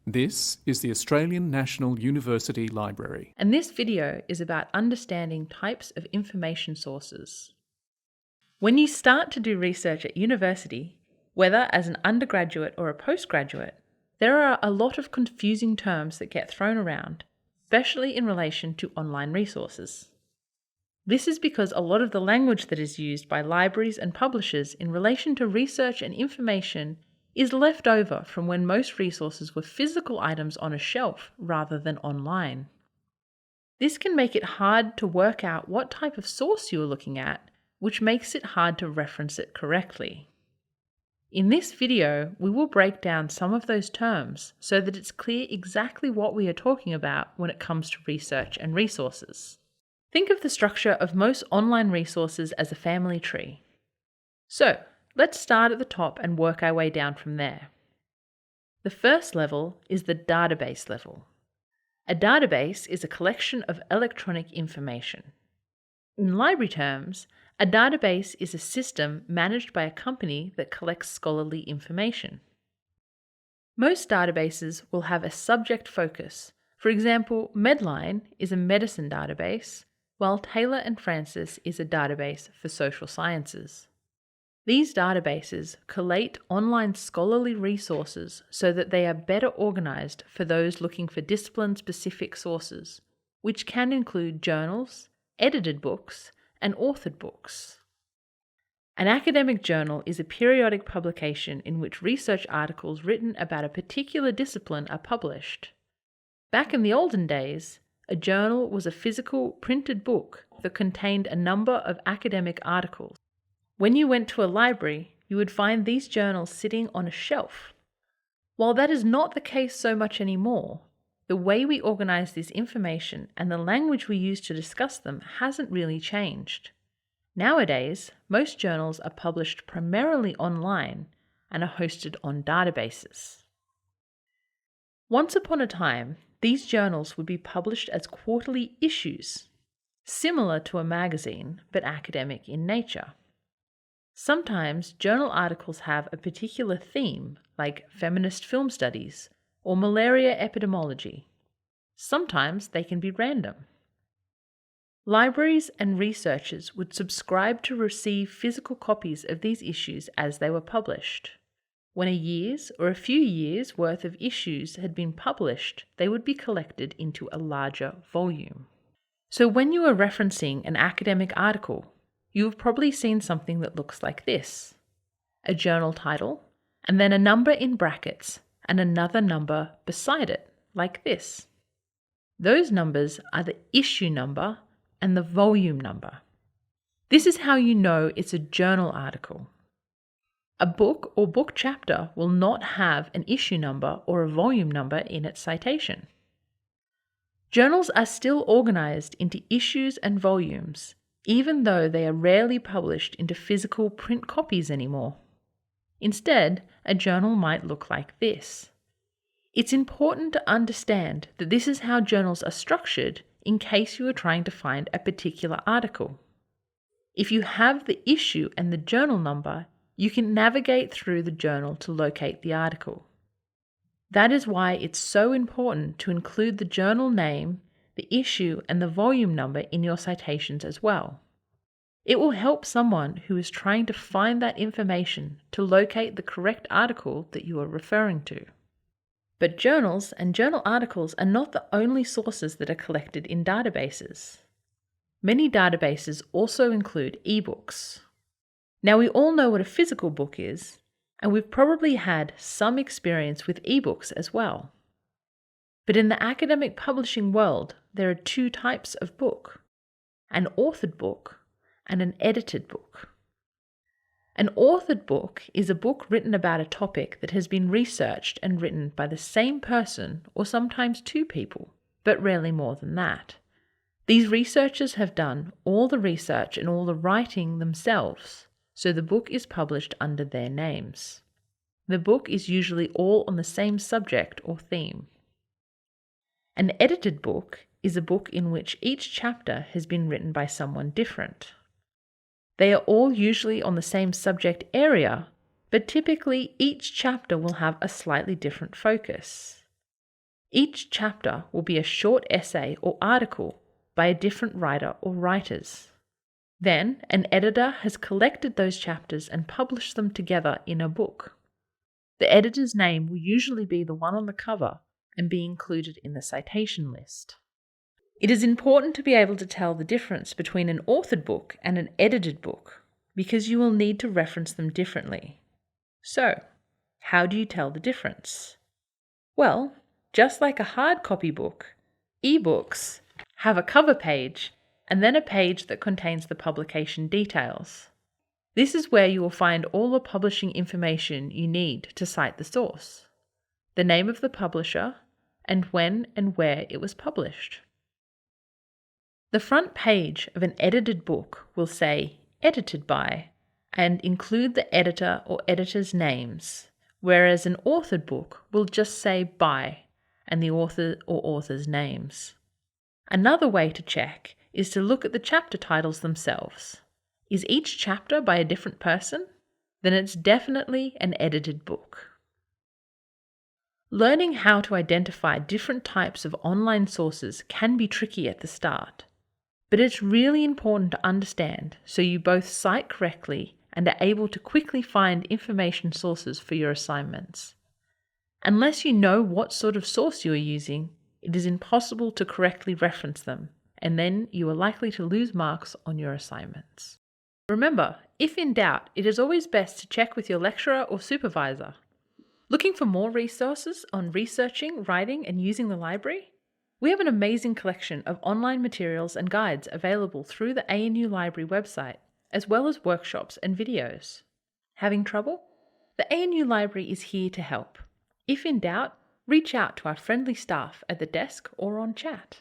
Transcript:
This is the Australian National University Library. And this video is about understanding types of information sources. When you start to do research at university, whether as an undergraduate or a postgraduate, there are a lot of confusing terms that get thrown around, especially in relation to online resources. This is because a lot of the language that is used by libraries and publishers in relation to research and information is left over from when most resources were physical items on a shelf rather than online. This can make it hard to work out what type of source you are looking at, which makes it hard to reference it correctly. In this video, we will break down some of those terms so that it's clear exactly what we are talking about when it comes to research and resources. Think of the structure of most online resources as a family tree. So, let's start at the top and work our way down from there. The first level is the database level. A database is a collection of electronic information. In library terms, a database is a system managed by a company that collects scholarly information. Most databases will have a subject focus. For example, Medline is a medicine database, while Taylor and Francis is a database for social sciences. These databases collate online scholarly resources so that they are better organized for those looking for discipline-specific sources, which can include journals, edited books, and authored books. An academic journal is a periodic publication in which research articles written about a particular discipline are published. Back in the olden days, a journal was a physical printed book that contained a number of academic articles. When you went to a library, you would find these journals sitting on a shelf. While that is not the case so much anymore, the way we organize this information and the language we use to discuss them hasn't really changed. Nowadays, most journals are published primarily online and are hosted on databases. Once upon a time, these journals would be published as quarterly issues, similar to a magazine but academic in nature. Sometimes journal articles have a particular theme, like feminist film studies or malaria epidemiology. Sometimes they can be random. Libraries and researchers would subscribe to receive physical copies of these issues as they were published. When a year's or a few years' worth of issues had been published, they would be collected into a larger volume. So when you are referencing an academic article, you have probably seen something that looks like this: a journal title, and then a number in brackets, and another number beside it, like this. Those numbers are the issue number and the volume number. This is how you know it's a journal article. A book or book chapter will not have an issue number or a volume number in its citation. Journals are still organized into issues and volumes, even though they are rarely published into physical print copies anymore. Instead, a journal might look like this. It's important to understand that this is how journals are structured in case you are trying to find a particular article. If you have the issue and the journal number, you can navigate through the journal to locate the article. That is why it's so important to include the journal name, the issue, and the volume number in your citations as well. It will help someone who is trying to find that information to locate the correct article that you are referring to. But journals and journal articles are not the only sources that are collected in databases. Many databases also include ebooks. Now, we all know what a physical book is, and we've probably had some experience with ebooks as well. But in the academic publishing world, there are two types of book: an authored book and an edited book. An authored book is a book written about a topic that has been researched and written by the same person or sometimes two people, but rarely more than that. These researchers have done all the research and all the writing themselves, so the book is published under their names. The book is usually all on the same subject or theme. An edited book is a book in which each chapter has been written by someone different. They are all usually on the same subject area, but typically each chapter will have a slightly different focus. Each chapter will be a short essay or article by a different writer or writers. Then, an editor has collected those chapters and published them together in a book. The editor's name will usually be the one on the cover and be included in the citation list. It is important to be able to tell the difference between an authored book and an edited book, because you will need to reference them differently. So, how do you tell the difference? Well, just like a hard copy book, ebooks have a cover page and then a page that contains the publication details. This is where you will find all the publishing information you need to cite the source, the name of the publisher, and when and where it was published. The front page of an edited book will say edited by and include the editor or editors' names, whereas an authored book will just say by and the author or authors' names. Another way to check is to look at the chapter titles themselves. Is each chapter by a different person? Then it's definitely an edited book. Learning how to identify different types of online sources can be tricky at the start, but it's really important to understand so you both cite correctly and are able to quickly find information sources for your assignments. Unless you know what sort of source you are using, it is impossible to correctly reference them, and then you are likely to lose marks on your assignments. Remember, if in doubt, it is always best to check with your lecturer or supervisor. Looking for more resources on researching, writing, and using the library? We have an amazing collection of online materials and guides available through the ANU Library website, as well as workshops and videos. Having trouble? The ANU Library is here to help. If in doubt, reach out to our friendly staff at the desk or on chat.